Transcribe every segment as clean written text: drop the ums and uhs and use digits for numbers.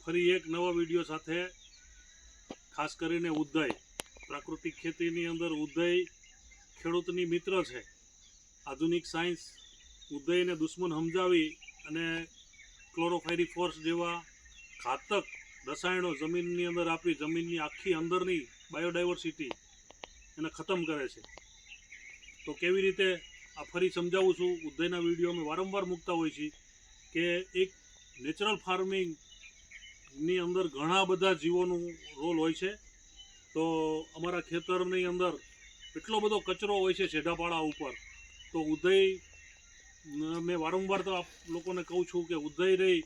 ફરી એક નવા વિડીયો સાથે, ખાસ કરીને ઉદય પ્રાકૃતિક ખેતીની અંદર ઉદય ખેડૂતની મિત્ર છે. આધુનિક સાયન્સ ઉદયને દુશ્મન સમજાવી અને ક્લોરોફાયરીફોસ જેવા ઘાતક રસાયણો જમીનની અંદર આપી જમીનની આખી અંદરની બાયોડાયવર્સિટી એને ખતમ કરે છે. તો કેવી રીતે આ ફરી સમજાવું છું. ઉદયના વિડીયો અમે વારંવાર મૂકતા હોઈએ છીએ કે એક નેચરલ ફાર્મિંગની અંદર ઘણા બધા જીવોનું રોલ હોય છે. તો અમારા ખેતરની અંદર એટલો બધો કચરો હોય છે છેડાપાડા ઉપર. તો ઉદય મેં વારંવાર તો આપ લોકોને કહું છું કે ઉદય રહી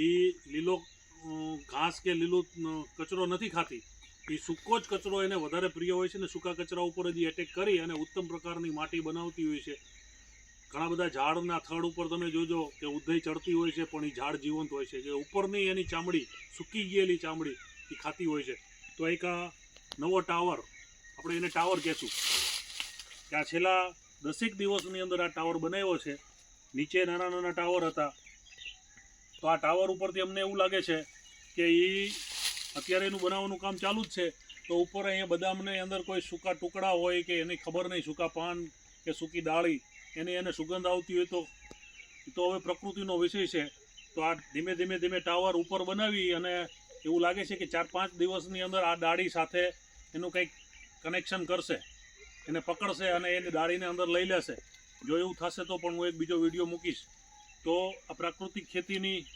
એ લીલો ઘાસ કે લીલો કચરો નથી ખાતી. એ સૂકો જ કચરો એને વધારે પ્રિય હોય છે ને સૂકા કચરા ઉપર જ એટેક કરી અને ઉત્તમ પ્રકારની માટી બનાવતી હોય છે. ઘણા બધા ઝાડના થડ ઉપર તમે જોજો કે ઉદય ચડતી હોય છે પણ એ ઝાડ જીવંત હોય છે. કે ઉપરની એની ચામડી સૂકી ગયેલી ચામડી એ ખાતી હોય છે. તો એક આ નવો ટાવર, આપણે એને ટાવર કહેશું, કે આ છેલ્લા 10 દિવસની અંદર આ ટાવર બનાવ્યો છે. નીચે નાના નાના ટાવર હતા. તો આ ટાવર ઉપરથી અમને એવું લાગે છે કે એ અત્યારે એનું બનાવવાનું કામ ચાલુ જ છે. તો ઉપર અહીંયા બદામની અંદર કોઈ સૂકા ટુકડા હોય કે એની ખબર નહીં, સૂકા પાન કે સૂકી ડાળી એને સુગંધ આવતી હોય તો હવે પ્રકૃતિનો વિષય છે. તો આ ધીમે ધીમે ટાવર ઉપર બનાવી અને એવું લાગે છે કે 4-5 દિવસની અંદર આ ડાળી સાથે એનું કંઈક કનેક્શન કરશે, એને પકડશે અને એની ડાળીને અંદર લઈ લેશે. જો એવું થશે તો પણ હું એક બીજો વિડીયો મૂકીશ. તો આ પ્રાકૃતિક ખેતીની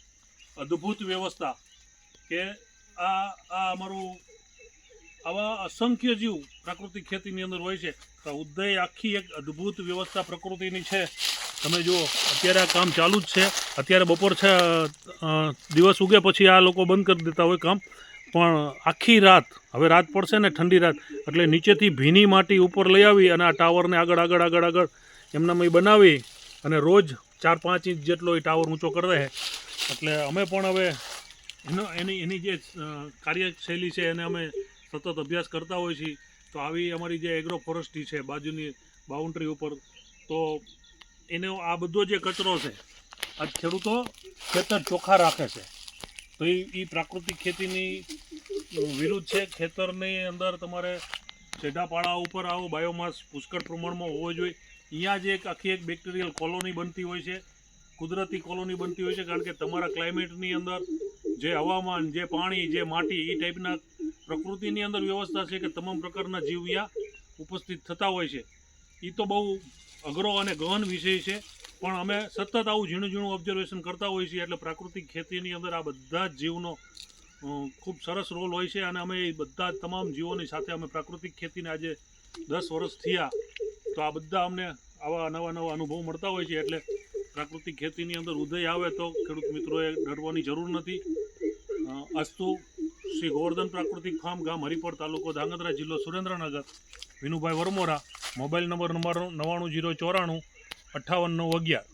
અદ્ભુત વ્યવસ્થા કે આ અમારું આવા અસંખ્ય જીવ પ્રાકૃતિક ખેતીની અંદર હોય છે. તો ઉદય આખી એક અદ્ભુત વ્યવસ્થા પ્રકૃતિની છે. તમે જુઓ અત્યારે આ કામ ચાલુ જ છે. અત્યારે બપોર છે, દિવસ ઉગે પછી આ લોકો બંધ કરી દેતા હોય કામ. પણ આખી રાત, હવે રાત પડશે ને ઠંડી રાત, એટલે નીચેથી ભીની માટી ઉપર લઈ આવી અને આ ટાવરને આગળ એમનામાં બનાવી અને રોજ 4-5 ઇંચ જેટલો એ ટાવર ઊંચો કરી દે. એટલે અમે પણ હવે એની જે કાર્યશૈલી છે એને અમે સતત અભ્યાસ કરતા હોઈએ છીએ. તો આવી અમારી જે એગ્રો ફોરેસ્ટ્રી છે બાજુની બાઉન્ડ્રી ઉપર, તો એનો આ બધો જે કચરો છે આ ખેડૂતો ખેતર ચોખ્ખા રાખે છે. તો એ પ્રાકૃતિક ખેતીની વિરુદ્ધ છે. ખેતરની અંદર તમારે છેડાપાડા ઉપર આવો બાયોમાસ પુષ્કળ પ્રમાણમાં હોવો જોઈએ. અહીંયા જ આખી એક બેક્ટેરિયલ કોલોની બનતી હોય છે, કુદરતી કોલોની બનતી હોય છે. કારણ કે તમારા ક્લાઇમેટની અંદર જે હવામાન, જે પાણી, જે માટી, એ ટાઈપના પ્રકૃતિની અંદર વ્યવસ્થા છે કે તમામ પ્રકારના જીવ અહીંયા ઉપસ્થિત થતા હોય છે. એ તો બહુ અઘરો અને ગહન વિષય છે, પણ અમે સતત આવું ઝીણું ઓબ્ઝર્વેશન કરતા હોઈએ છીએ. એટલે પ્રાકૃતિક ખેતીની અંદર આ બધા જ જીવનો ખૂબ સરસ રોલ હોય છે. અને અમે એ બધા તમામ જીવોની સાથે અમે પ્રાકૃતિક ખેતીને આજે 10 વર્ષ થયા. તો આ બધા અમને આવા નવા અનુભવ મળતા હોય છે. એટલે પ્રાકૃતિક ખેતીની અંદર ઉદય આવે તો ખેડૂત મિત્રોએ ડરવાની જરૂર નથી. અસ્તુ. શ્રી ગોવર્ધન પ્રાકૃતિક ફાર્મ, ગામ હરિપર, તાલુકો ધાંગધ્રા, જિલ્લો સુરેન્દ્રનગર. વિનુભાઈ વરમોરા. Mobile number 99 094 58 911.